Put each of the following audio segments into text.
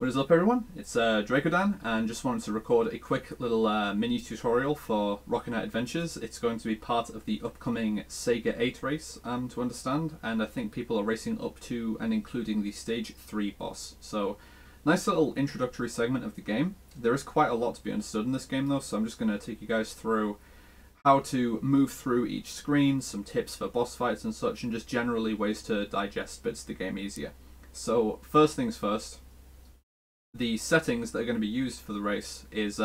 What is up, everyone? It's Drakodan, and just wanted to record a quick little mini tutorial for Rocket Knight Adventures. It's going to be part of the upcoming Sega 8 race, to understand, and I think people are racing up to and including the Stage 3 boss. So, nice little introductory segment of the game. There is quite a lot to be understood in this game though, so I'm just going to take you guys through how to move through each screen, some tips for boss fights and such, and just generally ways to digest bits of the game easier. So, first things first. The settings that are going to be used for the race is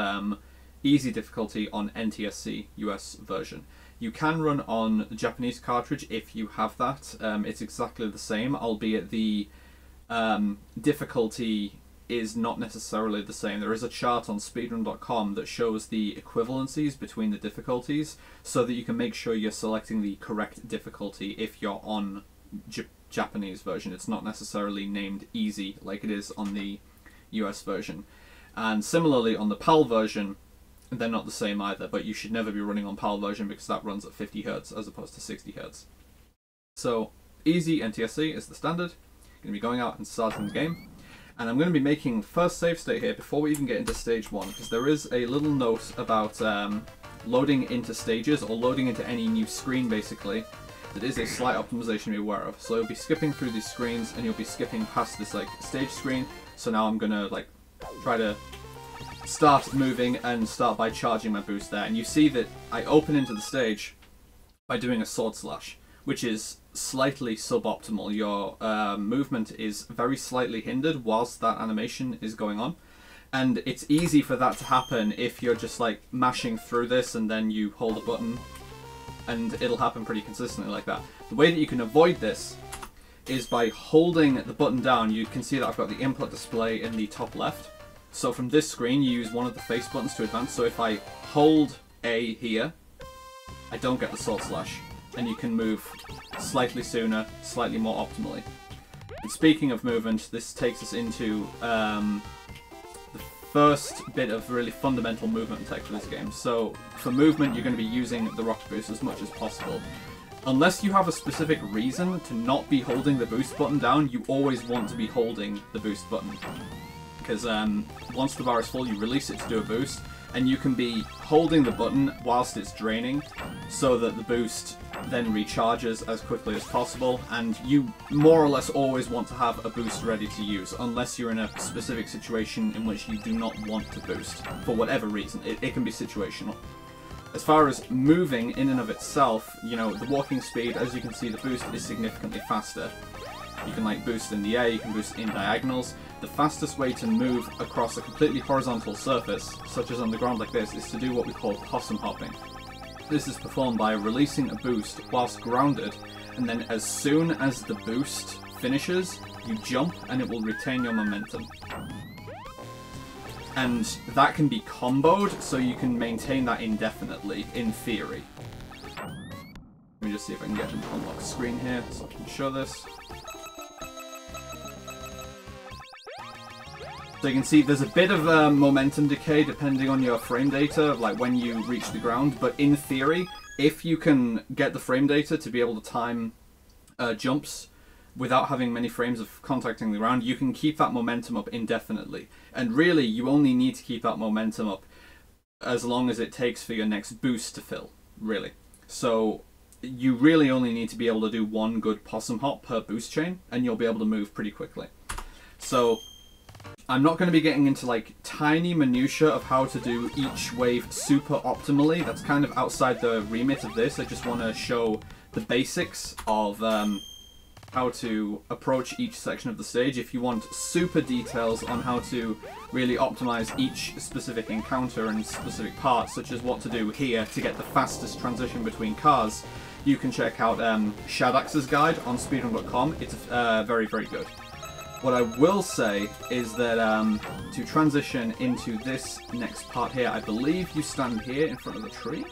easy difficulty on NTSC US version. You can run on the Japanese cartridge if you have that. It's exactly the same, albeit the difficulty is not necessarily the same. There is a chart on speedrun.com that shows the equivalencies between the difficulties so that you can make sure you're selecting the correct difficulty if you're on Japanese version. It's not necessarily named easy like it is on the US version. And similarly on the PAL version, they're not the same either, but you should never be running on PAL version because that runs at 50 Hz as opposed to 60 Hz. So easy NTSC is the standard. I'm going to be going out and starting the game. And I'm going to be making first save state here before we even get into stage 1, because there is a little note about loading into stages or loading into any new screen basically. That is a slight optimization to be aware of. So you'll be skipping through these screens and you'll be skipping past this like stage screen. So now I'm gonna like try to start moving and start by charging my boost there. And you see that I open into the stage by doing a sword slash, which is slightly suboptimal. Your movement is very slightly hindered whilst that animation is going on. And it's easy for that to happen if you're just like mashing through this and then you hold a button, and it'll happen pretty consistently like that. The way that you can avoid this is by holding the button down. You can see that I've got the input display in the top left. So from this screen you use one of the face buttons to advance. So if I hold A here, I don't get the sword slash. And you can move slightly sooner, slightly more optimally. And speaking of movement, this takes us into the first bit of really fundamental movement tech for this game. So for movement, you're going to be using the rocket boost as much as possible. Unless you have a specific reason to not be holding the boost button down, you always want to be holding the boost button. Because once the bar is full, you release it to do a boost, and you can be holding the button whilst it's draining so that the boost then recharges as quickly as possible, and you more or less always want to have a boost ready to use, unless you're in a specific situation in which you do not want to boost, for whatever reason. It can be situational. As far as moving in and of itself, you know, the walking speed, as you can see, the boost is significantly faster. You can like boost in the air, you can boost in diagonals. The fastest way to move across a completely horizontal surface, such as on the ground like this, is to do what we call possum hopping. This is performed by releasing a boost whilst grounded, and then as soon as the boost finishes, you jump and it will retain your momentum. And that can be comboed, so you can maintain that indefinitely, in theory. Let me just see if I can get an unlock screen here, so I can show this. So you can see there's a bit of momentum decay depending on your frame data, like when you reach the ground, but in theory, if you can get the frame data to be able to time jumps without having many frames of contacting the ground, you can keep that momentum up indefinitely. And really, you only need to keep that momentum up as long as it takes for your next boost to fill, really. So you really only need to be able to do one good possum hop per boost chain, and you'll be able to move pretty quickly. So I'm not going to be getting into like tiny minutiae of how to do each wave super optimally. That's kind of outside the remit of this. I just want to show the basics of how to approach each section of the stage. If you want super details on how to really optimize each specific encounter and specific parts, such as what to do here to get the fastest transition between cars, you can check out Shadax's guide on speedrun.com. It's very, very good. What I will say is that to transition into this next part here, I believe you stand here in front of the tree.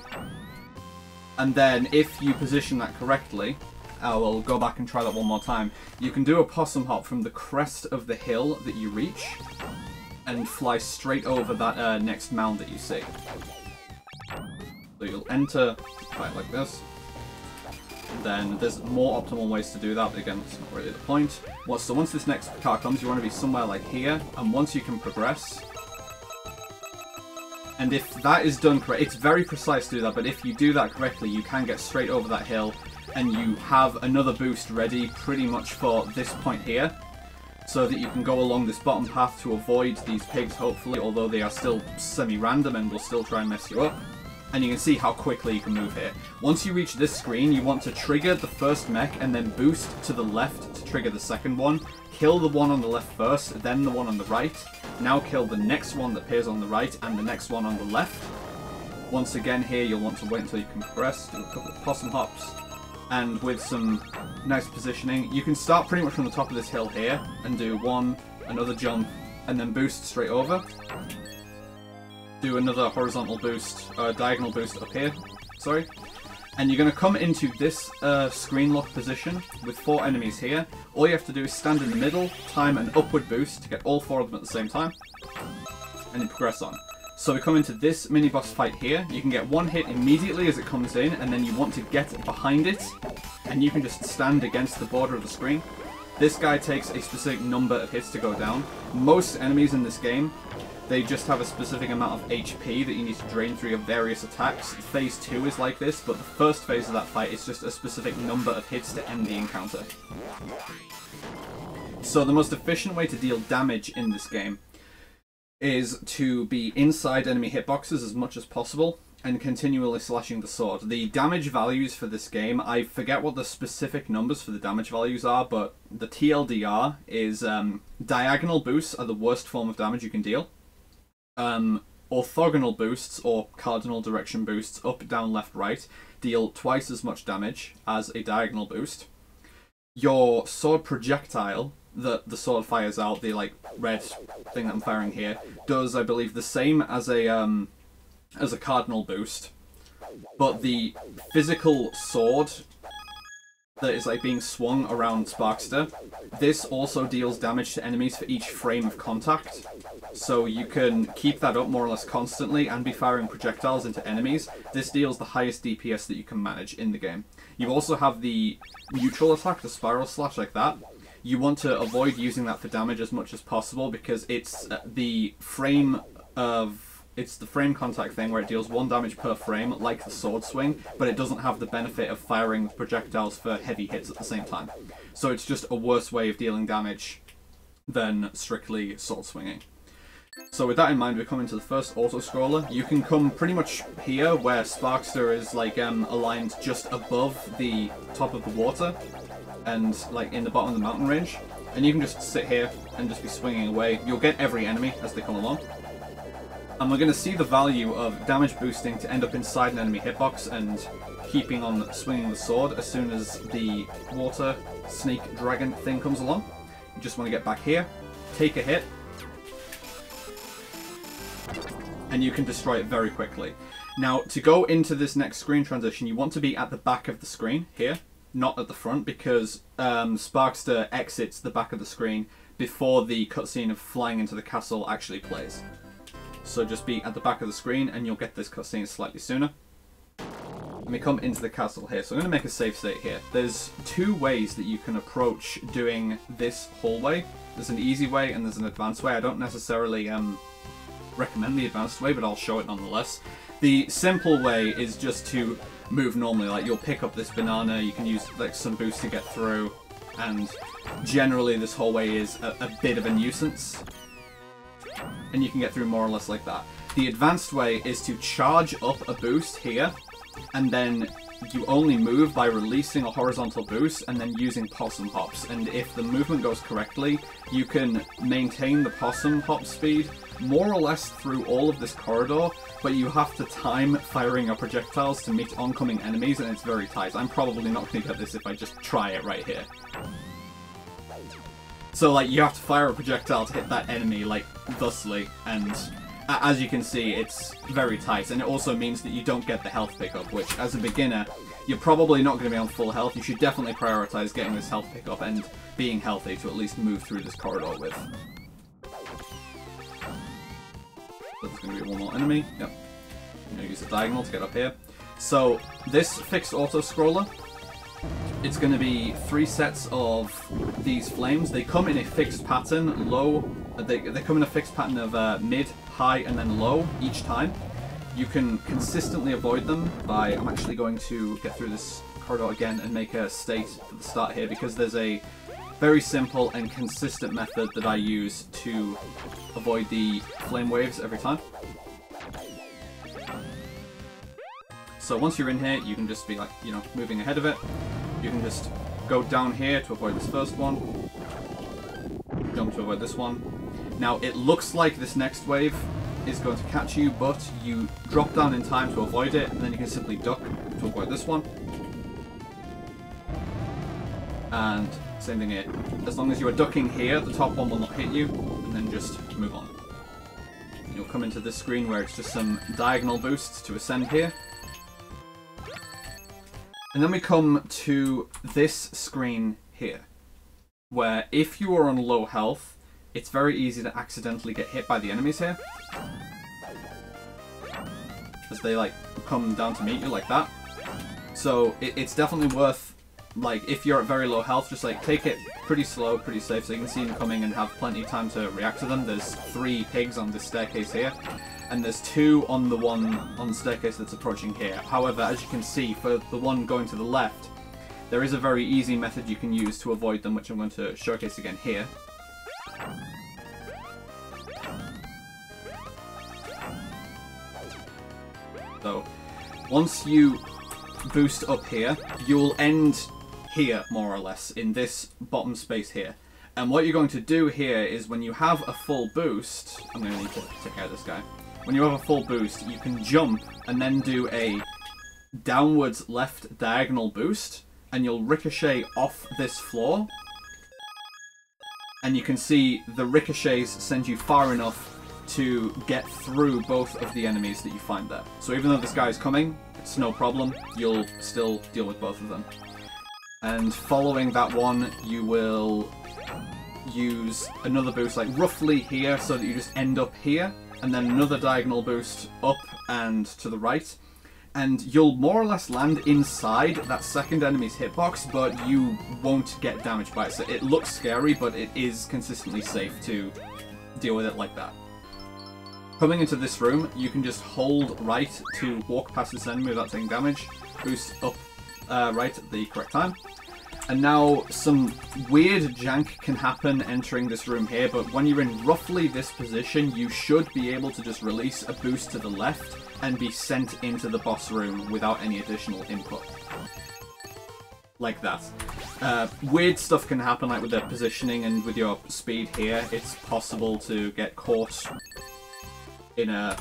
And then if you position that correctly, I will go back and try that one more time. You can do a possum hop from the crest of the hill that you reach and fly straight over that next mound that you see. So you'll enter, fight like this. then there's more optimal ways to do that, but again, that's not really the point. So once this next car comes, you want to be somewhere like here, and once you can progress, and if that is done correctly, it's very precise to do that, but if you do that correctly, you can get straight over that hill, and you have another boost ready pretty much for this point here, so that you can go along this bottom path to avoid these pigs, hopefully, although they are still semi-random and will still try and mess you up. And you can see how quickly you can move here. Once you reach this screen, you want to trigger the first mech and then boost to the left to trigger the second one. Kill the one on the left first, then the one on the right. Now kill the next one that appears on the right and the next one on the left. Once again here, you'll want to wait until you can progress, do a couple of possum hops. And with some nice positioning, you can start pretty much from the top of this hill here and do one, another jump, and then boost straight over. Do another horizontal boost, diagonal boost up here, sorry. And you're going to come into this screen lock position with 4 enemies here. All you have to do is stand in the middle, time an upward boost to get all 4 of them at the same time, and then progress on. So we come into this mini-boss fight here. You can get 1 hit immediately as it comes in, and then you want to get behind it, and you can just stand against the border of the screen. This guy takes a specific number of hits to go down. Most enemies in this game, they just have a specific amount of HP that you need to drain through your various attacks. Phase 2 is like this, but the first phase of that fight is just a specific number of hits to end the encounter. So the most efficient way to deal damage in this game is to be inside enemy hitboxes as much as possible and continually slashing the sword. The damage values for this game, I forget what the specific numbers for the damage values are, but the TLDR is diagonal boosts are the worst form of damage you can deal. Orthogonal boosts, or cardinal direction boosts, up, down, left, right, deal twice as much damage as a diagonal boost. Your sword projectile that the sword fires out, the like red thing that I'm firing here, does, I believe, the same as a cardinal boost, but the physical sword that is like being swung around Sparkster, this also deals damage to enemies for each frame of contact. So you can keep that up more or less constantly and be firing projectiles into enemies. This deals the highest DPS that you can manage in the game. You also have the neutral attack, the spiral slash like that. You want to avoid using that for damage as much as possible because it's the frame contact thing where it deals 1 damage per frame, like the sword swing, but it doesn't have the benefit of firing projectiles for heavy hits at the same time. So it's just a worse way of dealing damage than strictly sword swinging. So with that in mind, we come into the first auto-scroller. You can come pretty much here, where Sparkster is like aligned just above the top of the water, and like in the bottom of the mountain range. And you can just sit here and just be swinging away. You'll get every enemy as they come along. And we're going to see the value of damage boosting to end up inside an enemy hitbox and keeping on swinging the sword as soon as the water snake dragon thing comes along. You just want to get back here, take a hit, and you can destroy it very quickly. Now, to go into this next screen transition, you want to be at the back of the screen, here, not at the front, because Sparkster exits the back of the screen before the cutscene of flying into the castle actually plays. So just be at the back of the screen and you'll get this cutscene slightly sooner. And we come into the castle here, so I'm going to make a save state here. There's 2 ways that you can approach doing this hallway. There's an easy way and there's an advanced way. I don't necessarily recommend the advanced way, but I'll show it nonetheless. The simple way is just to move normally, like you'll pick up this banana, you can use like some boost to get through, and generally this hallway is a bit of a nuisance, and you can get through more or less like that. The advanced way is to charge up a boost here, and then you only move by releasing a horizontal boost and then using possum hops, and if the movement goes correctly, you can maintain the possum hop speed more or less through all of this corridor, but you have to time firing your projectiles to meet oncoming enemies, and it's very tight. I'm probably not going to get this if I just try it right here. So, like, you have to fire a projectile to hit that enemy, like, thusly, and as you can see, it's very tight, and it also means that you don't get the health pickup, which, as a beginner, you're probably not going to be on full health. You should definitely prioritize getting this health pickup and being healthy to at least move through this corridor with. There's going to be 1 more enemy. Yep. I'm going to use a diagonal to get up here. So, this fixed auto-scroller it's going to be 3 sets of these flames. They come in a fixed pattern, low. They come in a fixed pattern of mid, high, and then low each time. You can consistently avoid them by... I'm actually going to get through this corridor again and make a state for the start here, because there's a very simple and consistent method that I use to avoid the flame waves every time. So once you're in here, you can just be like, you know, moving ahead of it. You can just go down here to avoid this first one. Jump to avoid this one. Now, it looks like this next wave is going to catch you, but you drop down in time to avoid it, and then you can simply duck to avoid this one. And same thing here. As long as you are ducking here, the top one will not hit you, and then just move on. You'll come into this screen where it's just some diagonal boosts to ascend here. And then we come to this screen here, where if you are on low health, it's very easy to accidentally get hit by the enemies here. As they like come down to meet you like that. So it's definitely worth, like, if you're at very low health, just like take it pretty slow, pretty safe, so you can see them coming and have plenty of time to react to them. There's 3 pigs on this staircase here, and there's 2 on the one on the staircase that's approaching here. However, as you can see, for the one going to the left, there is a very easy method you can use to avoid them, which I'm going to showcase again here. So, once you boost up here, you'll end here, more or less, in this bottom space here. And what you're going to do here is when you have a full boost... I'm going to need to take out this guy. When you have a full boost, you can jump and then do a downwards left diagonal boost, and you'll ricochet off this floor. And you can see the ricochets send you far enough to get through both of the enemies that you find there. So even though this guy is coming, it's no problem. You'll still deal with both of them. And following that one, you will use another boost, like roughly here, so that you just end up here, and then another diagonal boost up and to the right. And you'll more or less land inside that second enemy's hitbox, but you won't get damaged by it. So it looks scary, but it is consistently safe to deal with it like that. Coming into this room, you can just hold right to walk past this enemy without taking damage. Boost up right at the correct time. And now some weird jank can happen entering this room here, but when you're in roughly this position, you should be able to just release a boost to the left and be sent into the boss room without any additional input. Like that. Weird stuff can happen, like with the positioning and with your speed here. It's possible to get caught in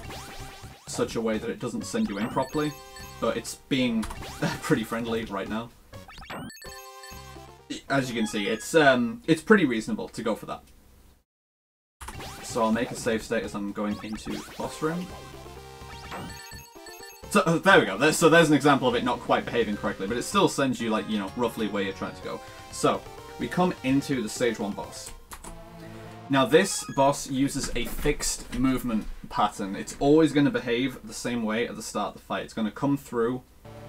such a way that it doesn't send you in properly, but it's being pretty friendly right now. As you can see, it's pretty reasonable to go for that. So I'll make a save state as I'm going into the boss room. So there we go. So there's an example of it not quite behaving correctly, but it still sends you, like, you know, roughly where you're trying to go. So we come into the stage 1 boss. Now this boss uses a fixed movement pattern. It's always going to behave the same way at the start of the fight. It's going to come through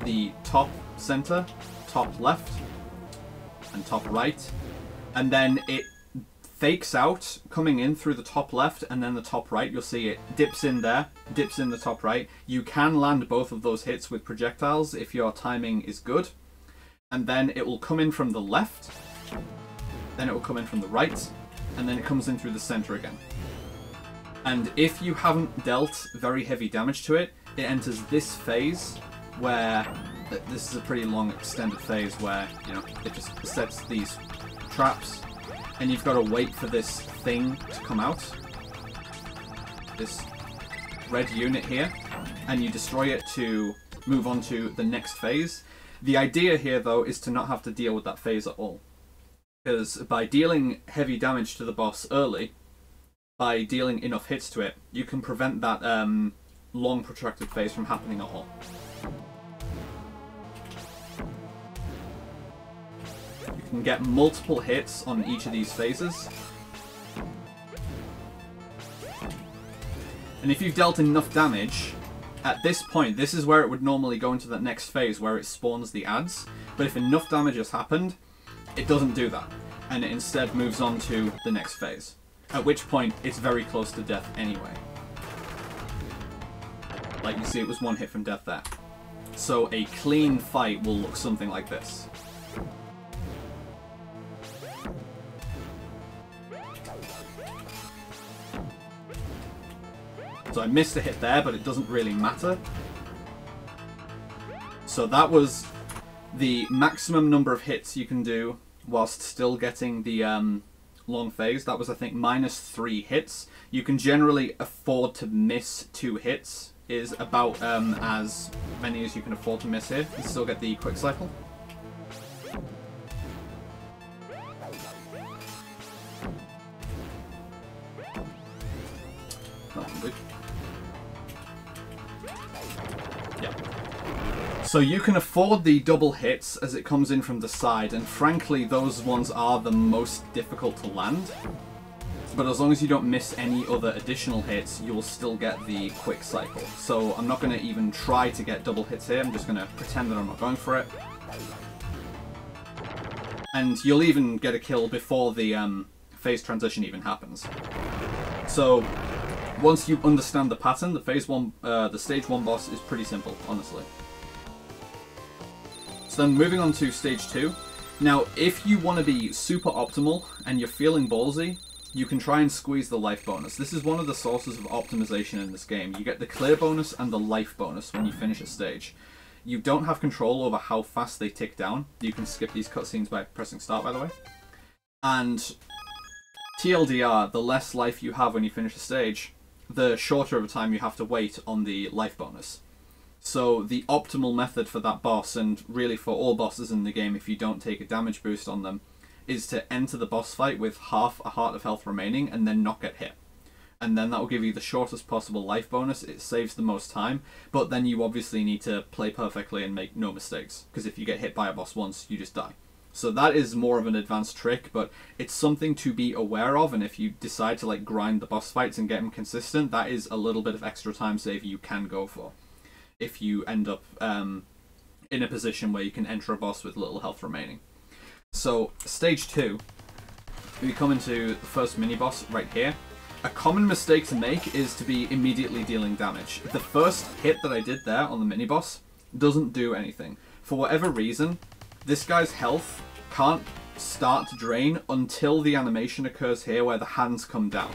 the top center, top left, and top right, and then it fakes out coming in through the top left and then the top right. You'll see it dips in there, dips in the top right. You can land both of those hits with projectiles if your timing is good, and then it will come in from the left, then it will come in from the right, and then it comes in through the center again. And if you haven't dealt very heavy damage to it, it enters this phase where this is a pretty long extended phase where, you know, it just sets these traps and you've got to wait for this thing to come out, this red unit here, and you destroy it to move on to the next phase. The idea here though is to not have to deal with that phase at all, because by dealing heavy damage to the boss early, by dealing enough hits to it, you can prevent that long protracted phase from happening at all. You can get multiple hits on each of these phases. And if you've dealt enough damage, at this point, this is where it would normally go into that next phase where it spawns the ads. But if enough damage has happened, it doesn't do that, and it instead moves on to the next phase, at which point it's very close to death anyway. Like you see, it was one hit from death there. So a clean fight will look something like this. So I missed a hit there, but it doesn't really matter. So that was the maximum number of hits you can do whilst still getting the long phase. That was, I think, -3 hits. You can generally afford to miss 2 hits, is about as many as you can afford to miss here, and still get the quick cycle. Yeah. So you can afford the double hits as it comes in from the side, and frankly those ones are the most difficult to land. But as long as you don't miss any other additional hits, you'll still get the quick cycle. So I'm not going to even try to get double hits here, I'm just going to pretend that I'm not going for it. And you'll even get a kill before the phase transition even happens. So once you understand the pattern, the stage 1 boss is pretty simple, honestly. So then moving on to stage 2. Now if you want to be super optimal and you're feeling ballsy, you can try and squeeze the life bonus. This is one of the sources of optimization in this game. You get the clear bonus and the life bonus when you finish a stage. You don't have control over how fast they tick down. You can skip these cutscenes by pressing start, by the way. And TLDR, the less life you have when you finish a stage, the shorter of a time you have to wait on the life bonus. So the optimal method for that boss, and really for all bosses in the game if you don't take a damage boost on them, is to enter the boss fight with half a heart of health remaining and then not get hit. And then that will give you the shortest possible life bonus. It saves the most time, but then you obviously need to play perfectly and make no mistakes, because if you get hit by a boss once, you just die. So that is more of an advanced trick, but it's something to be aware of, and if you decide to like grind the boss fights and get them consistent, that is a little bit of extra time save you can go for, if you end up in a position where you can enter a boss with little health remaining. So, stage 2, we come into the first mini-boss right here. A common mistake to make is to be immediately dealing damage. The first hit that I did there on the mini-boss doesn't do anything. For whatever reason, this guy's health can't start to drain until the animation occurs here where the hands come down.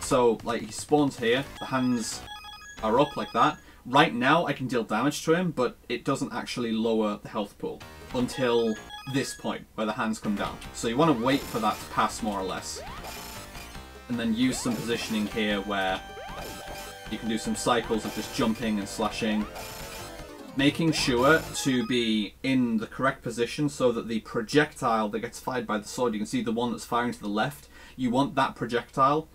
So, like, he spawns here, the hands are up like that. Right now, I can deal damage to him, but it doesn't actually lower the health pool until this point where the hands come down. So you want to wait for that to pass more or less, and then use some positioning here where you can do some cycles of just jumping and slashing, making sure to be in the correct position so that the projectile that gets fired by the sword, you can see the one that's firing to the left, you want that projectile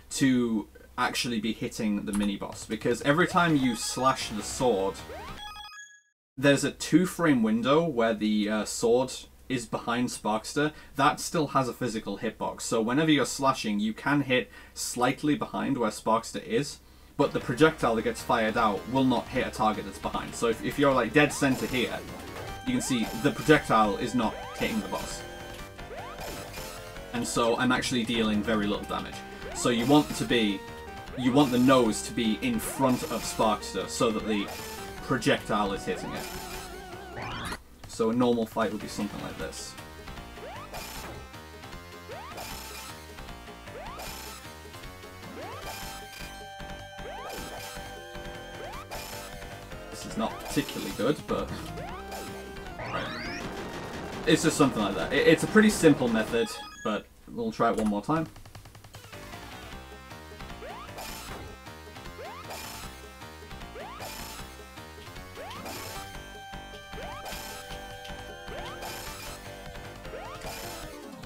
to actually be hitting the mini-boss, because every time you slash the sword, there's a 2-frame window where the sword is behind Sparkster. That still has a physical hitbox, so whenever you're slashing, you can hit slightly behind where Sparkster is, but the projectile that gets fired out will not hit a target that's behind. So if you're like dead center here, you can see the projectile is not hitting the boss. And so I'm actually dealing very little damage. So you want the nose to be in front of Sparkster so that the projectile is hitting it. So a normal fight would be something like this. This is not particularly good, but right. It's just something like that. It's a pretty simple method, but we'll try it one more time.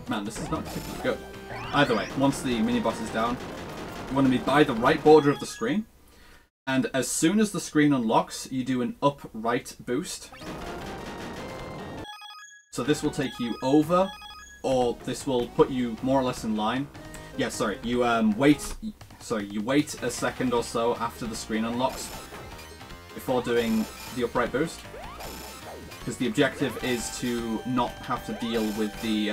Man, this is not particularly good. Either way, once the mini-boss is down, you want to be by the right border of the screen, and as soon as the screen unlocks, you do an up-right boost. So this will take you over, or this will put you more or less in line. Yeah, sorry, you wait a second or so after the screen unlocks before doing the upright boost. because the objective is to not have to deal with the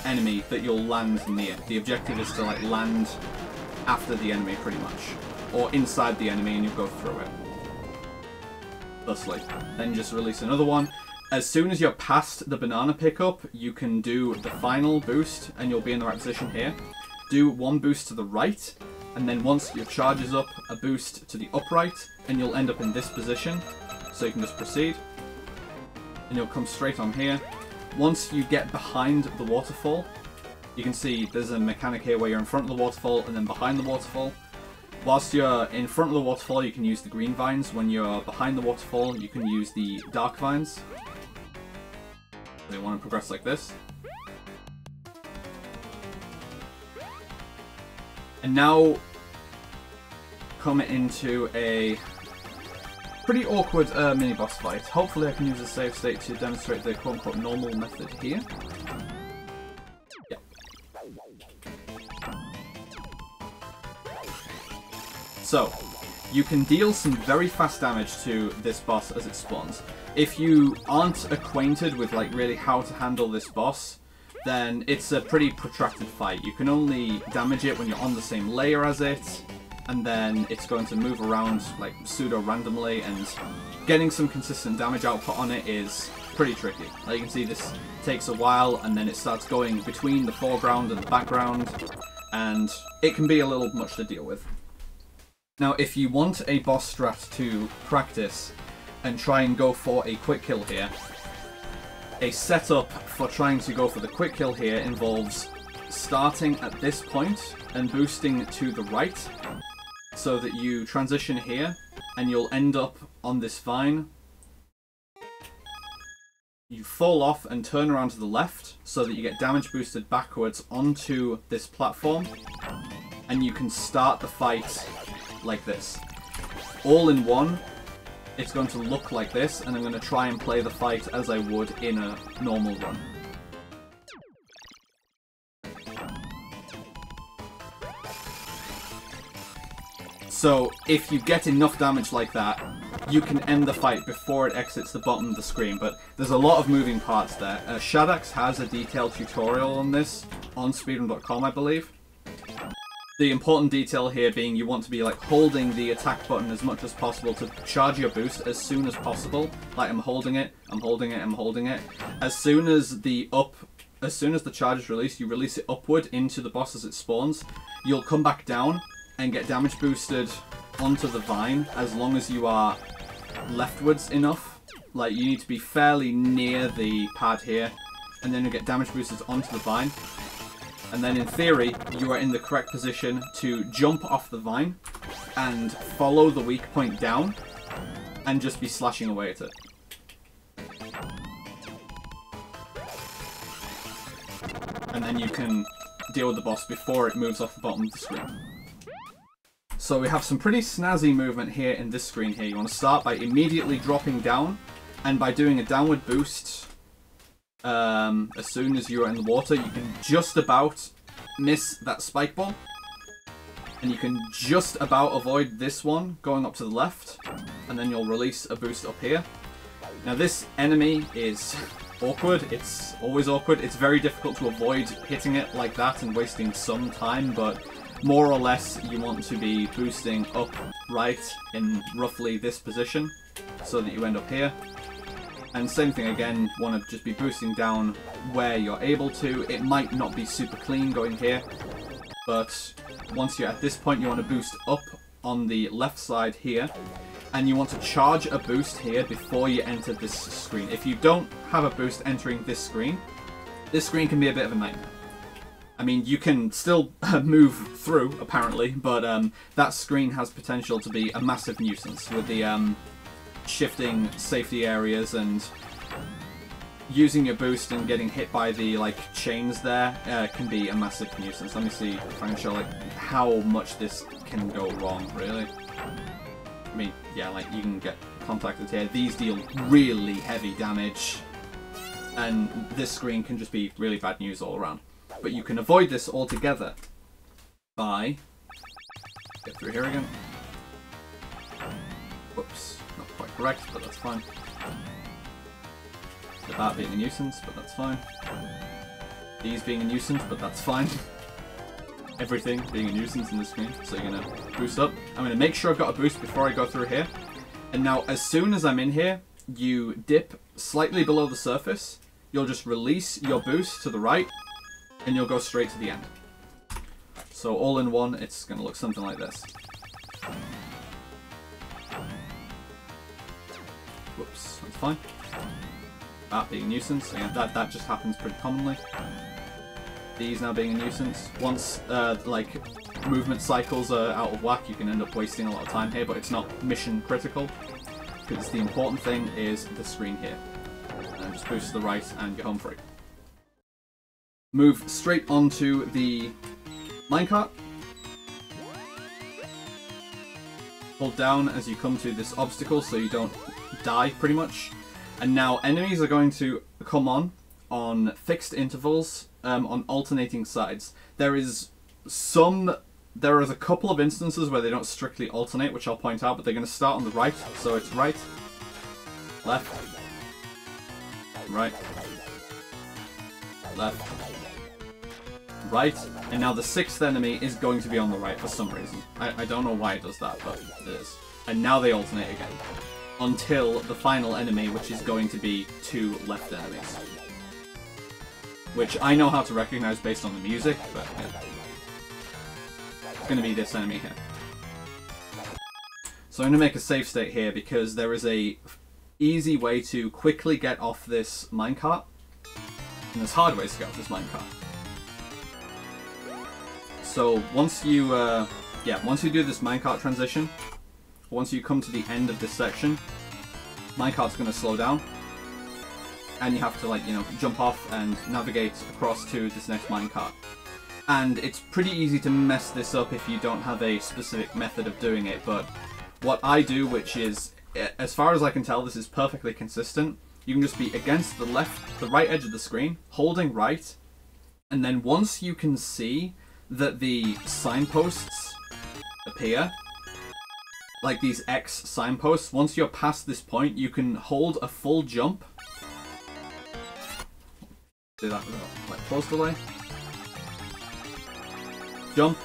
enemy that you'll land near. The objective is to like land after the enemy pretty much, or inside the enemy and you go through it. Thusly. Then just release another one. As soon as you're past the banana pickup, you can do the final boost and you'll be in the right position here. Do one boost to the right, and then once your charge is up, a boost to the upright, and you'll end up in this position. So you can just proceed. And you'll come straight on here. Once you get behind the waterfall, you can see there's a mechanic here where you're in front of the waterfall and then behind the waterfall. Whilst you're in front of the waterfall, you can use the green vines. When you're behind the waterfall, you can use the dark vines. So you want to progress like this. And now, come into a pretty awkward mini-boss fight. Hopefully I can use a save state to demonstrate the quote-unquote normal method here. Yeah. So, you can deal some very fast damage to this boss as it spawns. If you aren't acquainted with like really how to handle this boss, then it's a pretty protracted fight. You can only damage it when you're on the same layer as it, and then it's going to move around like pseudo-randomly, and getting some consistent damage output on it is pretty tricky. Like you can see, this takes a while, and then it starts going between the foreground and the background, and it can be a little much to deal with. Now, if you want a boss strat to practice and try and go for a quick kill here, a setup for trying to go for the quick kill here involves starting at this point and boosting to the right, so that you transition here and you'll end up on this vine. You fall off and turn around to the left so that you get damage boosted backwards onto this platform, and you can start the fight like this. All in one, it's going to look like this, and I'm going to try and play the fight as I would in a normal run. So, if you get enough damage like that, you can end the fight before it exits the bottom of the screen, but there's a lot of moving parts there. Shadax has a detailed tutorial on this on speedrun.com, I believe. The important detail here being you want to be like holding the attack button as much as possible to charge your boost as soon as possible. Like I'm holding it, I'm holding it, I'm holding it. As soon as the charge is released, you release it upward into the boss as it spawns. You'll come back down and get damage boosted onto the vine as long as you are leftwards enough. Like you need to be fairly near the pad here, and then you get damage boosted onto the vine. And then in theory, you are in the correct position to jump off the vine and follow the weak point down and just be slashing away at it. And then you can deal with the boss before it moves off the bottom of the screen. So we have some pretty snazzy movement here in this screen here. You want to start by immediately dropping down, and by doing a downward boost as soon as you're in the water, you can just about miss that spike ball. And you can just about avoid this one going up to the left, and then you'll release a boost up here. Now this enemy is awkward, it's always awkward. It's very difficult to avoid hitting it like that and wasting some time, but more or less you want to be boosting up right in roughly this position so that you end up here. And same thing again, want to just be boosting down where you're able to. It might not be super clean going here, but once you're at this point you want to boost up on the left side here, and you want to charge a boost here before you enter this screen. If you don't have a boost entering this screen can be a bit of a nightmare. I mean, you can still move through, apparently, but that screen has potential to be a massive nuisance with the shifting safety areas, and using your boost and getting hit by the like chains there can be a massive nuisance. Let me see if I can show like how much this can go wrong, really. I mean, yeah, like you can get contacted here. These deal really heavy damage, and this screen can just be really bad news all around. But you can avoid this altogether by... Get through here again. Whoops, not quite correct, but that's fine. The bat being a nuisance, but that's fine. These being a nuisance, but that's fine. Everything being a nuisance in this game. So you're gonna boost up. I'm gonna make sure I've got a boost before I go through here. And now, as soon as I'm in here, you dip slightly below the surface. You'll just release your boost to the right, and you'll go straight to the end. So all in one, it's gonna look something like this. Whoops, that's fine. That being a nuisance. Again, that just happens pretty commonly. These now being a nuisance. Once, like, movement cycles are out of whack, you can end up wasting a lot of time here, but it's not mission critical. Because the important thing is the screen here. And just boost to the right and you're home free. Move straight onto the minecart. Hold down as you come to this obstacle so you don't die, pretty much. And now enemies are going to come on fixed intervals, on alternating sides. There is a couple of instances where they don't strictly alternate, which I'll point out, but they're going to start on the right. So it's right, left, right, left, right, and now the sixth enemy is going to be on the right for some reason. I don't know why it does that, but it is. And now they alternate again, until the final enemy, which is going to be two left enemies. Which I know how to recognize based on the music, but yeah. It's going to be this enemy here. So I'm going to make a save state here because there is a easy way to quickly get off this minecart. And there's hard ways to get off this minecart. So once you do this minecart transition, once you come to the end of this section, minecart's going to slow down. And you have to, like, you know, jump off and navigate across to this next minecart. And it's pretty easy to mess this up if you don't have a specific method of doing it, but what I do, which is, as far as I can tell, this is perfectly consistent. You can just be against the right edge of the screen, holding right, and then once you can see that the signposts appear, like these X signposts, once you're past this point, you can hold a full jump. Do that without, like, pause delay. Jump,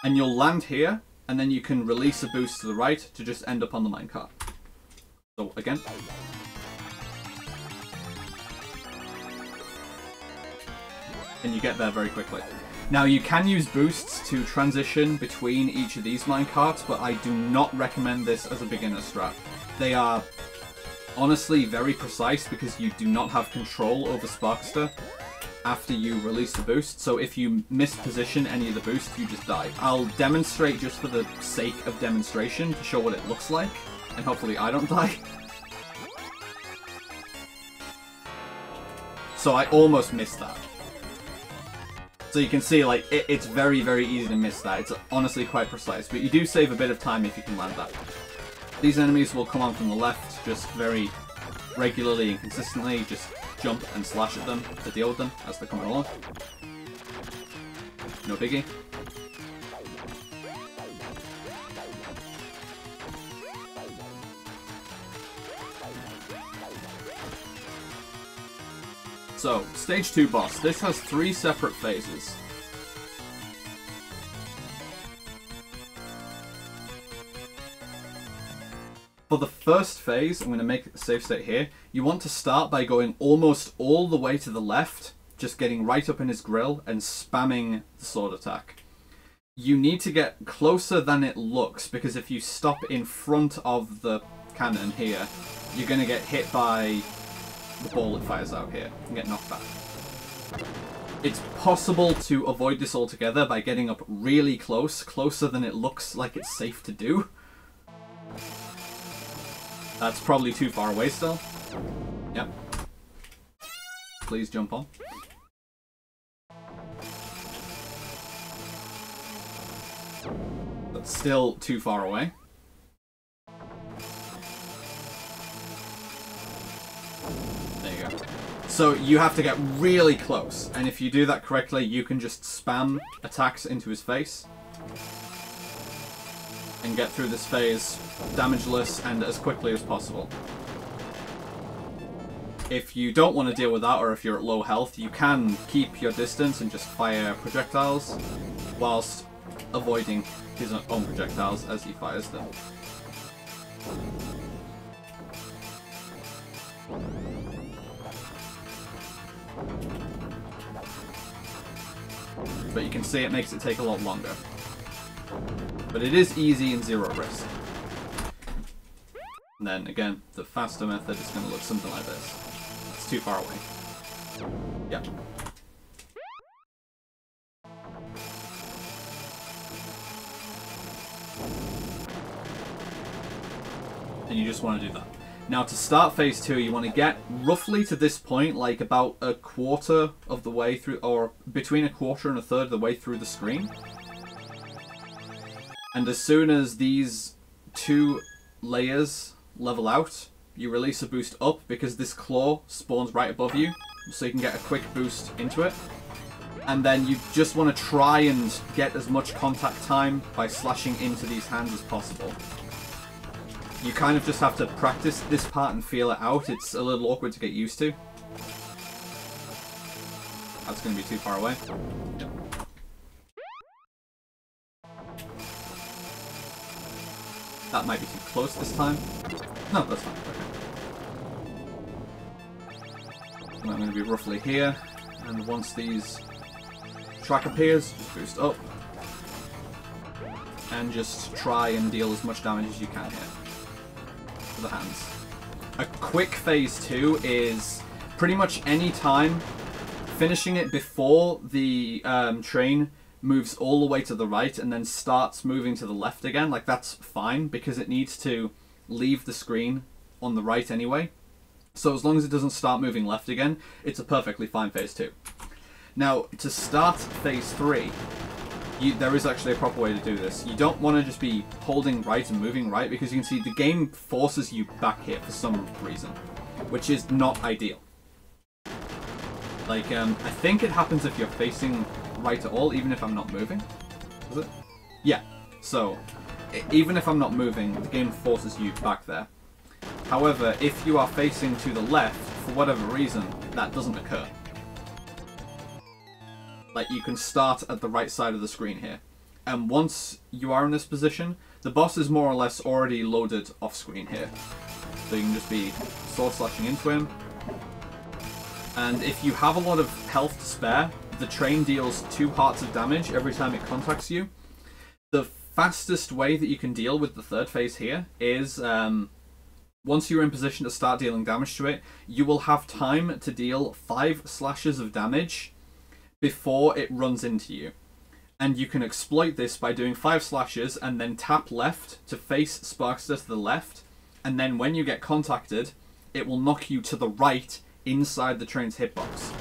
and you'll land here, and then you can release a boost to the right to just end up on the minecart. So, again. And you get there very quickly. Now, you can use boosts to transition between each of these minecarts, but I do not recommend this as a beginner strat. They are honestly very precise because you do not have control over Sparkster after you release the boost, so if you misposition any of the boosts, you just die. I'll demonstrate just for the sake of demonstration to show what it looks like, and hopefully I don't die. So I almost missed that. So you can see, like, it's very, very easy to miss that. It's honestly quite precise, but you do save a bit of time if you can land that. These enemies will come on from the left, just very regularly and consistently, just jump and slash at them to deal with them as they're coming along. No biggie. So, stage 2 boss. This has 3 separate phases. For the first phase, I'm going to make a save state here. You want to start by going almost all the way to the left, just getting right up in his grill and spamming the sword attack. You need to get closer than it looks, because if you stop in front of the cannon here, you're going to get hit by the ball it fires out here and get knocked back. It's possible to avoid this altogether by getting up really close, closer than it looks like it's safe to do. That's probably too far away still. Yep. Please jump on. That's still too far away. There you go. So you have to get really close, and if you do that correctly, you can just spam attacks into his face and get through this phase damageless and as quickly as possible. If you don't want to deal with that, or if you're at low health, you can keep your distance and just fire projectiles whilst avoiding his own projectiles as he fires them. But you can see it makes it take a lot longer. But it is easy and zero risk. And then again, the faster method is going to look something like this. It's too far away. Yep. And you just want to do that. Now to start phase 2, you want to get roughly to this point, like about a quarter of the way through, or between a quarter and a third of the way through the screen. And as soon as these 2 layers level out, you release a boost up, because this claw spawns right above you, so you can get a quick boost into it. And then you just want to try and get as much contact time by slashing into these hands as possible. You kind of just have to practice this part and feel it out. It's a little awkward to get used to. That's going to be too far away. Yep. That might be too close this time. No, that's fine. Okay. And I'm going to be roughly here. And once these track appears, just boost up. And just try and deal as much damage as you can here. The hands. A quick phase 2 is pretty much any time finishing it before the train moves all the way to the right and then starts moving to the left again. Like, that's fine because it needs to leave the screen on the right anyway. So as long as it doesn't start moving left again, it's a perfectly fine phase 2. Now, to start phase 3, there is actually a proper way to do this. You don't want to just be holding right and moving right, because you can see the game forces you back here for some reason, which is not ideal. Like, I think it happens if you're facing right at all, even if I'm not moving. Is it? Yeah. So, even if I'm not moving, the game forces you back there. However, if you are facing to the left, for whatever reason, that doesn't occur. Like, you can start at the right side of the screen here. And once you are in this position, the boss is more or less already loaded off screen here. So you can just be sword slashing into him. And if you have a lot of health to spare, the train deals 2 hearts of damage every time it contacts you. The fastest way that you can deal with the third phase here is, once you're in position to start dealing damage to it, you will have time to deal 5 slashes of damage before it runs into you. And you can exploit this by doing 5 slashes and then tap left to face Sparkster to the left, and then when you get contacted, it will knock you to the right inside the train's hitbox,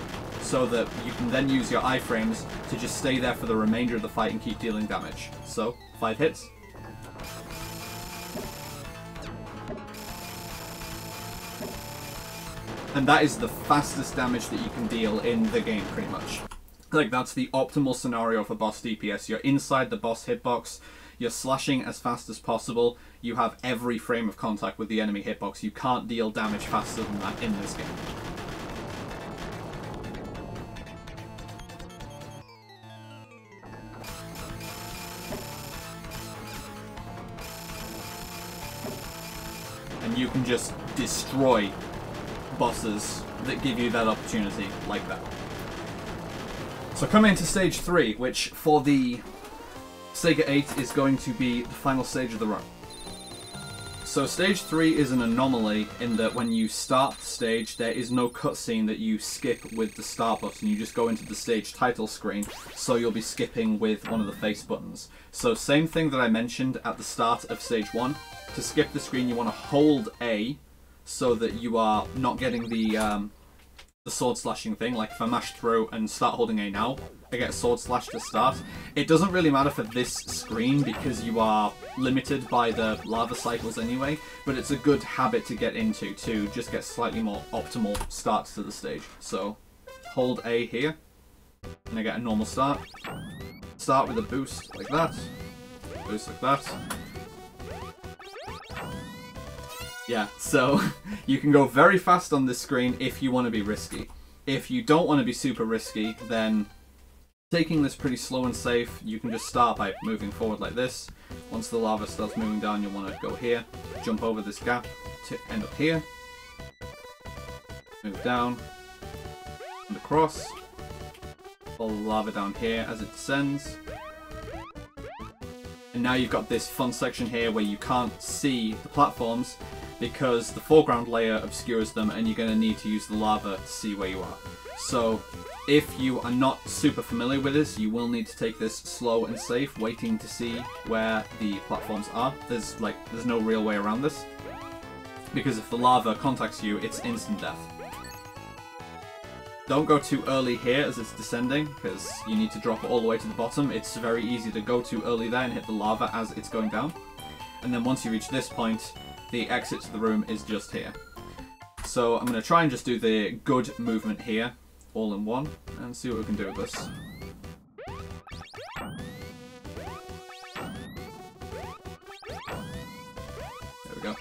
so that you can then use your iframes to just stay there for the remainder of the fight and keep dealing damage. So, 5 hits. And that is the fastest damage that you can deal in the game, pretty much. Like, that's the optimal scenario for boss DPS. You're inside the boss hitbox, you're slashing as fast as possible, you have every frame of contact with the enemy hitbox. You can't deal damage faster than that in this game. And you can just destroy bosses that give you that opportunity like that. So coming into stage 3, which for the Sega 8 is going to be the final stage of the run. So stage 3 is an anomaly in that when you start the stage, there is no cutscene that you skip with the start button. You just go into the stage title screen, so you'll be skipping with one of the face buttons. So same thing that I mentioned at the start of stage 1. To skip the screen, you want to hold A so that you are not getting the sword slashing thing. Like, if I mash through and start holding A now, I get a sword slash to start. It doesn't really matter for this screen because you are limited by the lava cycles anyway, but it's a good habit to get into to just get slightly more optimal starts to the stage. So, hold A here, and I get a normal start. Start with a boost like that, boost like that. Yeah, so you can go very fast on this screen if you want to be risky. If you don't want to be super risky, then taking this pretty slow and safe, you can just start by moving forward like this. Once the lava starts moving down, you'll want to go here, jump over this gap to end up here, move down, and across, follow the lava down here as it descends. And now you've got this fun section here where you can't see the platforms because the foreground layer obscures them and you're going to need to use the lava to see where you are. So if you are not super familiar with this, you will need to take this slow and safe, waiting to see where the platforms are. There's no real way around this, because if the lava contacts you, it's instant death. Don't go too early here as it's descending, because you need to drop it all the way to the bottom. It's very easy to go too early there and hit the lava as it's going down. And then once you reach this point, the exit to the room is just here. So I'm going to try and just do the good movement here, all in one, and see what we can do with this. There we go.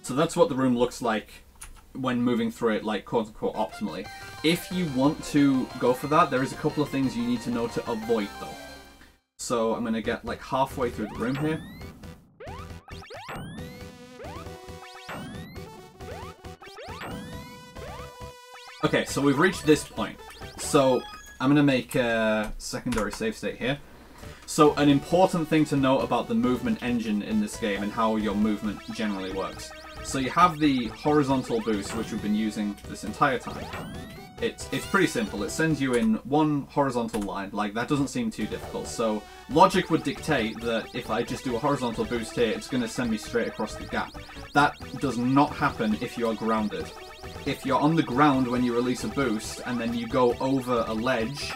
So that's what the room looks like when moving through it, like, quote-unquote, optimally. If you want to go for that, there is a couple of things you need to know to avoid, though. So I'm going to get, like, halfway through the room here. Okay, so we've reached this point. So I'm going to make a secondary save state here. So an important thing to note about the movement engine in this game and how your movement generally works. So you have the horizontal boost, which we've been using this entire time. It's pretty simple. It sends you in one horizontal line. Like, that doesn't seem too difficult. So logic would dictate that if I just do a horizontal boost here, it's going to send me straight across the gap. That does not happen if you are grounded. If you're on the ground when you release a boost and then you go over a ledge,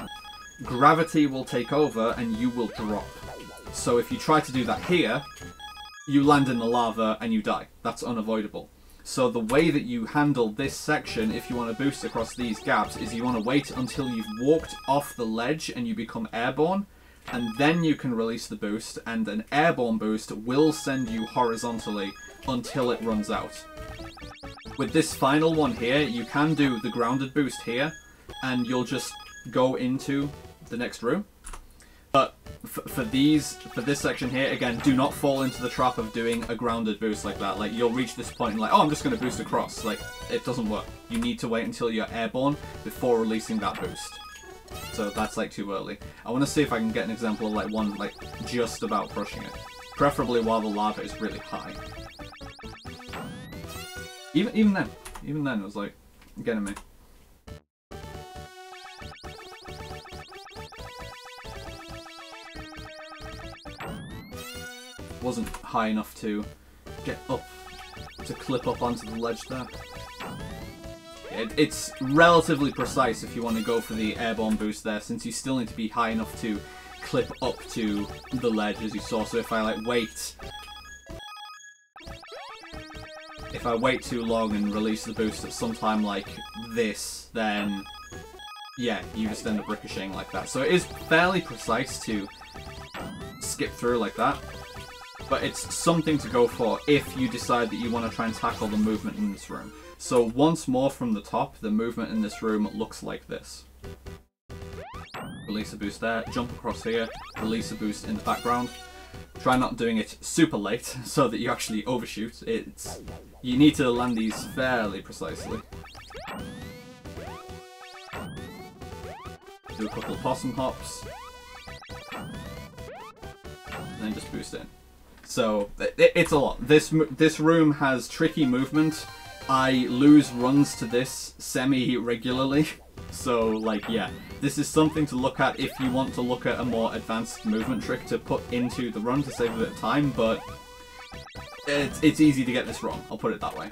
gravity will take over and you will drop. So if you try to do that here, you land in the lava and you die. That's unavoidable. So the way that you handle this section, if you want to boost across these gaps, is you want to wait until you've walked off the ledge and you become airborne, and then you can release the boost, and an airborne boost will send you horizontally until it runs out. With this final one here, you can do the grounded boost here, and you'll just go into the next room. But for this section here, again, do not fall into the trap of doing a grounded boost like that. Like, you'll reach this point and like, oh, I'm just going to boost across. Like, it doesn't work. You need to wait until you're airborne before releasing that boost. So that's like too early. I want to see if I can get an example of like one like just about crushing it. Preferably while the lava is really high. Even then it was like getting me. Wasn't high enough to get up, to clip up onto the ledge there. It's relatively precise if you want to go for the airborne boost there, since you still need to be high enough to clip up to the ledge, as you saw. So if I like wait too long and release the boost at some time like this, then yeah, you just end up ricocheting like that. So it is fairly precise to skip through like that. But it's something to go for if you decide that you want to try and tackle the movement in this room. So once more from the top, the movement in this room looks like this. Release a boost there, jump across here, release a boost in the background. Try not doing it super late so that you actually overshoot. You need to land these fairly precisely. Do a couple of possum hops. And then just boost in. So it's a lot. This room has tricky movement. I lose runs to this semi-regularly. So, like, yeah. This is something to look at if you want to look at a more advanced movement trick to put into the run to save a bit of time, but it's easy to get this wrong, I'll put it that way.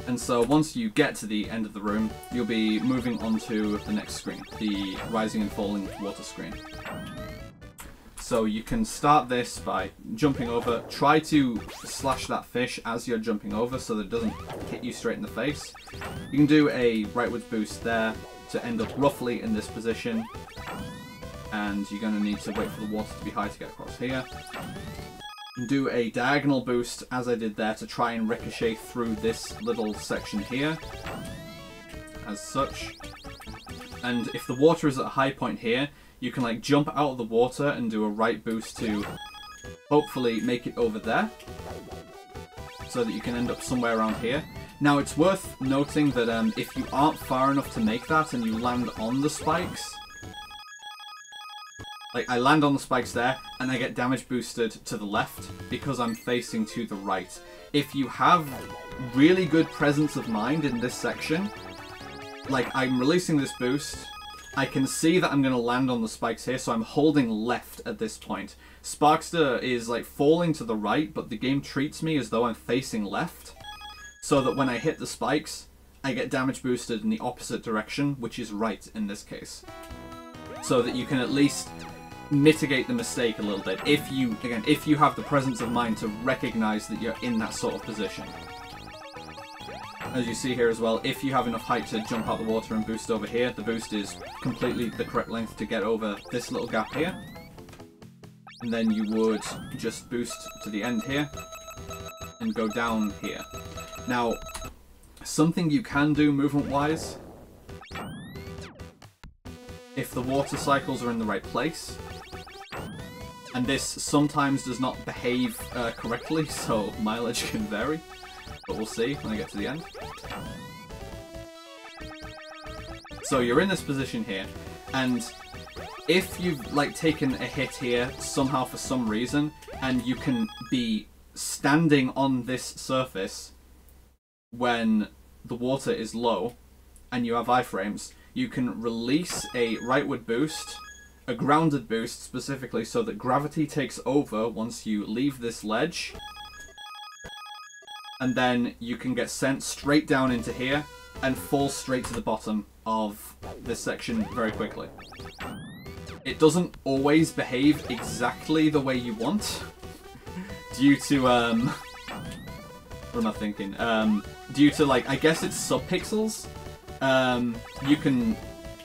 And so once you get to the end of the room, you'll be moving on to the next screen, the rising and falling water screen. So you can start this by jumping over. Try to slash that fish as you're jumping over so that it doesn't hit you straight in the face. You can do a rightwards boost there to end up roughly in this position. And you're going to need to wait for the water to be high to get across here. do a diagonal boost as I did there to try and ricochet through this little section here, as such. And if the water is at a high point here, you can like jump out of the water and do a right boost to hopefully make it over there, so that you can end up somewhere around here. Now it's worth noting that if you aren't far enough to make that and you land on the spikes, like I land on the spikes there and I get damage boosted to the left because I'm facing to the right. If you have really good presence of mind in this section, like I'm releasing this boost, I can see that I'm going to land on the spikes here, so I'm holding left at this point. Sparkster is like falling to the right, but the game treats me as though I'm facing left, so that when I hit the spikes, I get damage boosted in the opposite direction, which is right in this case. So that you can at least mitigate the mistake a little bit, if you have the presence of mind to recognize that you're in that sort of position. As you see here as well, if you have enough height to jump out the water and boost over here, the boost is completely the correct length to get over this little gap here. And then you would just boost to the end here and go down here. Now, something you can do movement-wise, if the water cycles are in the right place, and this sometimes does not behave correctly, so mileage can vary, but we'll see when I get to the end. So you're in this position here, and if you've like taken a hit here somehow for some reason, and you can be standing on this surface when the water is low, and you have iframes, you can release a rightward boost, a grounded boost specifically, so that gravity takes over once you leave this ledge, and then you can get sent straight down into here and fall straight to the bottom of this section very quickly. It doesn't always behave exactly the way you want, due to, what am I thinking? Due to, like, I guess it's subpixels. You can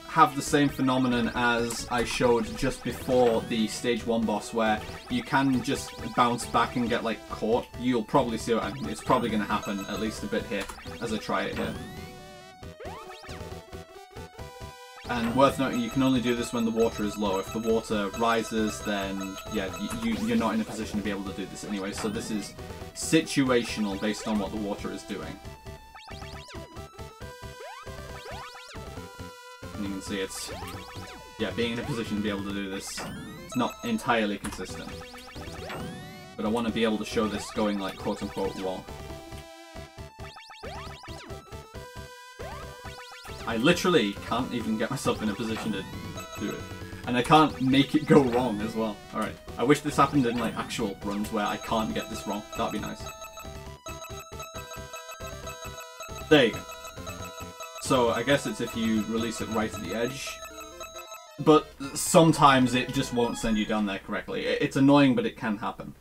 have the same phenomenon as I showed just before the stage 1 boss, where you can just bounce back and get like caught. You'll probably see what I mean. It's probably going to happen at least a bit here as I try it here. And worth noting, you can only do this when the water is low. If the water rises, then yeah, you're not in a position to be able to do this anyway. So this is situational based on what the water is doing. And you can see it's, yeah, being in a position to be able to do this, it's not entirely consistent. But I want to be able to show this going like quote-unquote wrong. I literally can't even get myself in a position to do it. And I can't make it go wrong as well. Alright, I wish this happened in like actual runs where I can't get this wrong. That'd be nice. There you go. So I guess it's if you release it right at the edge. But sometimes it just won't send you down there correctly. It's annoying, but it can happen.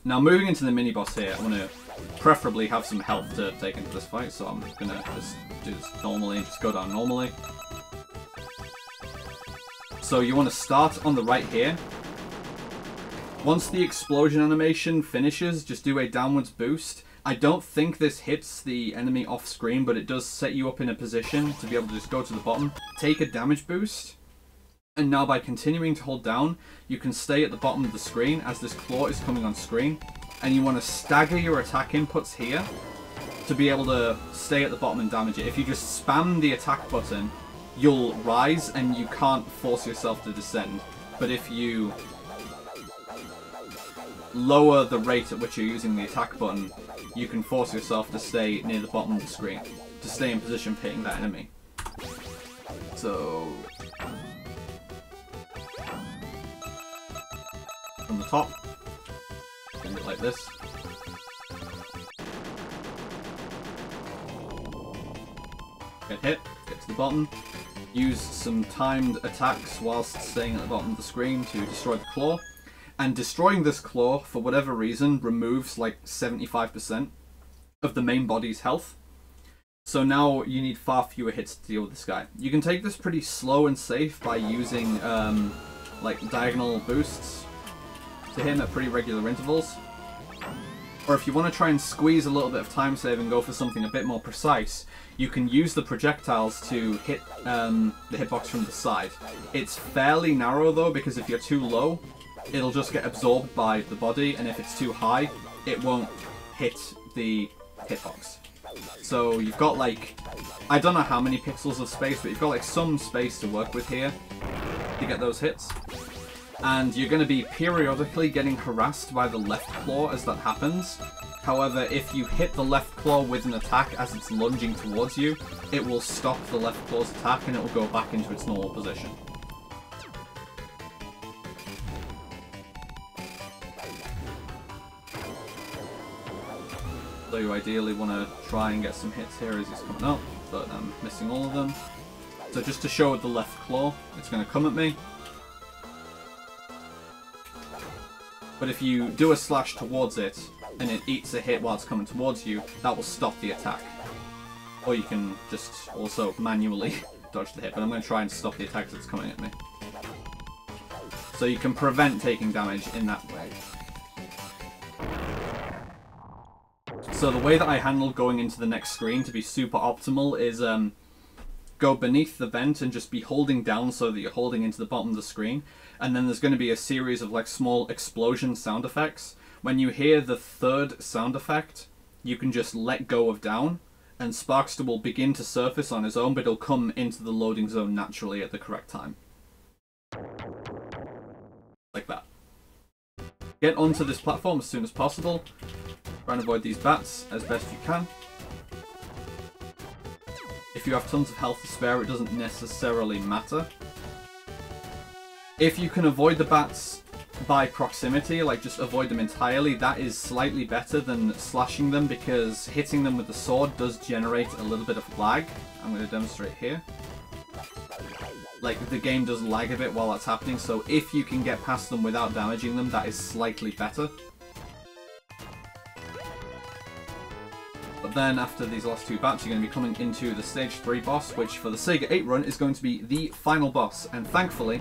Now moving into the mini-boss here, I want to preferably have some health to take into this fight, so I'm going to just do this normally, just go down normally. So you want to start on the right here. Once the explosion animation finishes, just do a downwards boost. I don't think this hits the enemy off screen, but it does set you up in a position to be able to just go to the bottom, take a damage boost, and now by continuing to hold down, you can stay at the bottom of the screen as this claw is coming on screen, and you want to stagger your attack inputs here to be able to stay at the bottom and damage it. If you just spam the attack button, you'll rise and you can't force yourself to descend, but if you lower the rate at which you're using the attack button, you can force yourself to stay near the bottom of the screen, to stay in position for hitting that enemy. So, from the top, end it like this. Get hit, get to the bottom, use some timed attacks whilst staying at the bottom of the screen to destroy the claw. And destroying this claw, for whatever reason, removes like 75% of the main body's health. So now you need far fewer hits to deal with this guy. You can take this pretty slow and safe by using like diagonal boosts. to hit him at pretty regular intervals. Or if you want to try and squeeze a little bit of time save and go for something a bit more precise, you can use the projectiles to hit the hitbox from the side. It's fairly narrow though, because if you're too low, it'll just get absorbed by the body, and if it's too high, it won't hit the hitbox. So you've got like, I don't know how many pixels of space, but you've got like some space to work with here to get those hits. And you're going to be periodically getting harassed by the left claw as that happens. However, if you hit the left claw with an attack as it's lunging towards you, it will stop the left claw's attack and it will go back into its normal position. So you ideally want to try and get some hits here as he's coming up, but I'm missing all of them. So just to show the left claw, it's going to come at me. But if you do a slash towards it, and it eats a hit while it's coming towards you, that will stop the attack. Or you can just also manually dodge the hit, but I'm going to try and stop the attack as it's coming at me. So you can prevent taking damage in that way. So the way that I handled going into the next screen to be super optimal is go beneath the vent and just be holding down so that you're holding into the bottom of the screen. And then there's going to be a series of like small explosion sound effects. When you hear the third sound effect, you can just let go of down, and Sparkster will begin to surface on his own, but he'll come into the loading zone naturally at the correct time. Like that. Get onto this platform as soon as possible. Try and avoid these bats as best you can. If you have tons of health to spare, it doesn't necessarily matter. If you can avoid the bats by proximity, like just avoid them entirely, that is slightly better than slashing them, because hitting them with the sword does generate a little bit of lag. I'm going to demonstrate here. Like, the game does lag a bit while that's happening, so if you can get past them without damaging them, that is slightly better. But then after these last two bats, you're going to be coming into the stage 3 boss, which for the Sega 8 run is going to be the final boss. And thankfully,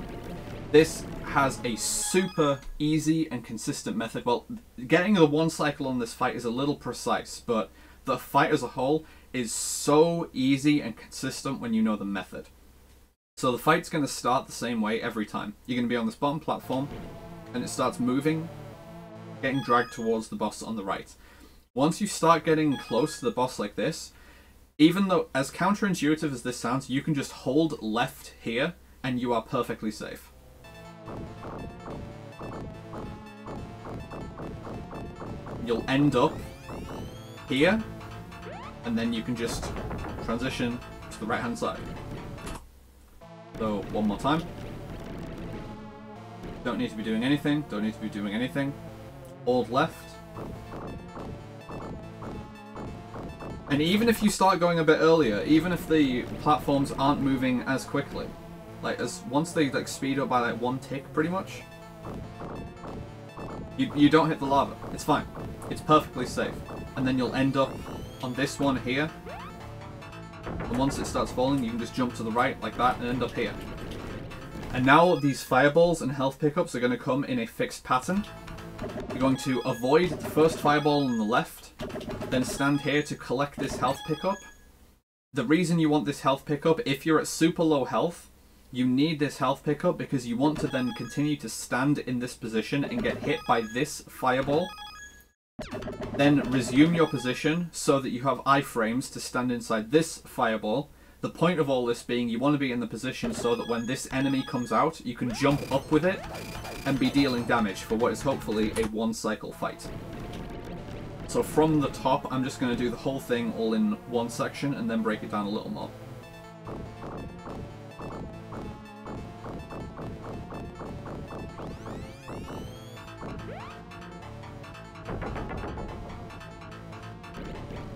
this has a super easy and consistent method. Well, getting the one cycle on this fight is a little precise, but the fight as a whole is so easy and consistent when you know the method. So the fight's going to start the same way every time. You're going to be on this bottom platform, and it starts moving, getting dragged towards the boss on the right. Once you start getting close to the boss like this, even though, as counterintuitive as this sounds, you can just hold left here, and you are perfectly safe. You'll end up here, and then you can just transition to the right hand side. So, one more time. Don't need to be doing anything, don't need to be doing anything. Hold left. And even if you start going a bit earlier, even if the platforms aren't moving as quickly, like once they like speed up by like one tick pretty much, you don't hit the lava. It's fine. It's perfectly safe. And then you'll end up on this one here. And once it starts falling, you can just jump to the right like that and end up here. And now these fireballs and health pickups are going to come in a fixed pattern. You're going to avoid the first fireball on the left, then stand here to collect this health pickup. The reason you want this health pickup, if you're at super low health, you need this health pickup because you want to then continue to stand in this position and get hit by this fireball. Then resume your position so that you have iframes to stand inside this fireball. The point of all this being you want to be in the position so that when this enemy comes out, you can jump up with it and be dealing damage for what is hopefully a one cycle fight. So from the top, I'm just going to do the whole thing all in one section and then break it down a little more.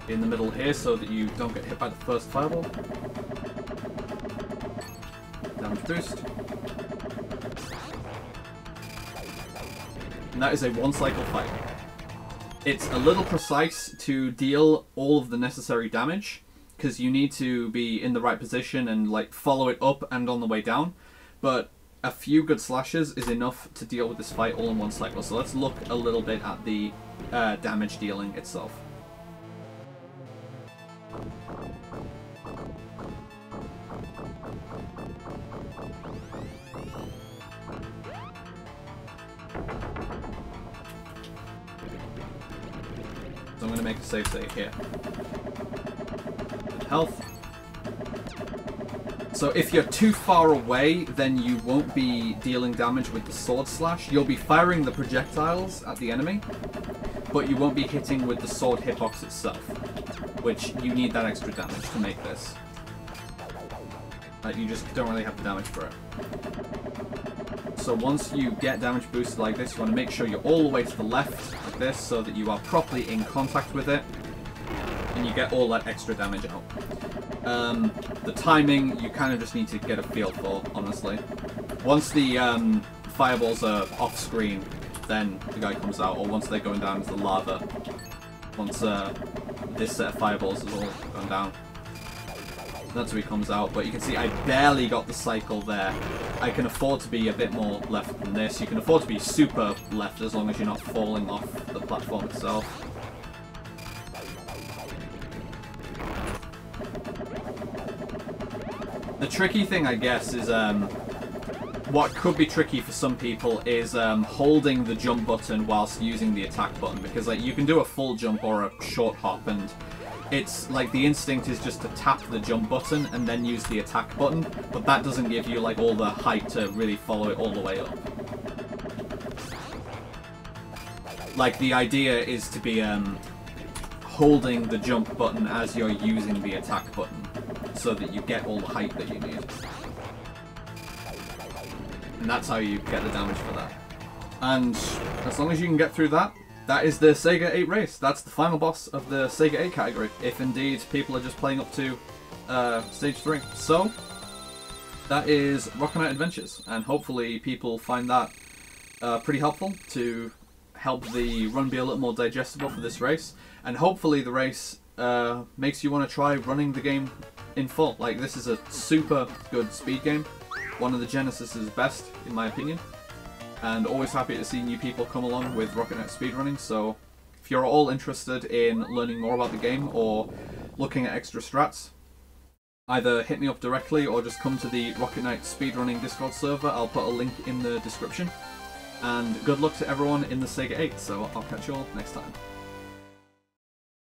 In the middle here so that you don't get hit by the first fireball. Damage boost. And that is a one cycle fight. It's a little precise to deal all of the necessary damage because you need to be in the right position and like follow it up and on the way down. But a few good slashes is enough to deal with this fight all in one cycle. So let's look a little bit at the damage dealing itself. So I'm going to make a save state here. Good health. So if you're too far away, then you won't be dealing damage with the sword slash. You'll be firing the projectiles at the enemy, but you won't be hitting with the sword hitbox itself, which you need that extra damage to make this. You just don't really have the damage for it. So once you get damage boosted like this, you want to make sure you're all the way to the left, like this, so that you are properly in contact with it, and you get all that extra damage out. The timing, you kind of just need to get a feel for, honestly. Once the fireballs are off screen, then the guy comes out, or once they're going down into the lava. Once this set of fireballs is all gone down, that's when he comes out. But you can see I barely got the cycle there. I can afford to be a bit more left than this. You can afford to be super left as long as you're not falling off the platform itself. The tricky thing, I guess, is what could be tricky for some people is holding the jump button whilst using the attack button, because like you can do a full jump or a short hop, and it's like the instinct is just to tap the jump button and then use the attack button, but that doesn't give you like all the height to really follow it all the way up. Like the idea is to be holding the jump button as you're using the attack button, so that you get all the height that you need. And that's how you get the damage for that. And as long as you can get through that, that is the Sega 8 race. That's the final boss of the Sega 8 category, if indeed people are just playing up to stage 3. So, that is Rocket Knight Adventures, and hopefully people find that pretty helpful to help the run be a little more digestible for this race, and hopefully the race makes you want to try running the game in full. Like, this is a super good speed game, one of the Genesis's best in my opinion, and always happy to see new people come along with Rocket Knight speedrunning. So if you're all interested in learning more about the game or looking at extra strats, either hit me up directly or just come to the Rocket Knight speedrunning Discord server. I'll put a link in the description. And good luck to everyone in the Sega 8, so I'll catch you all next time.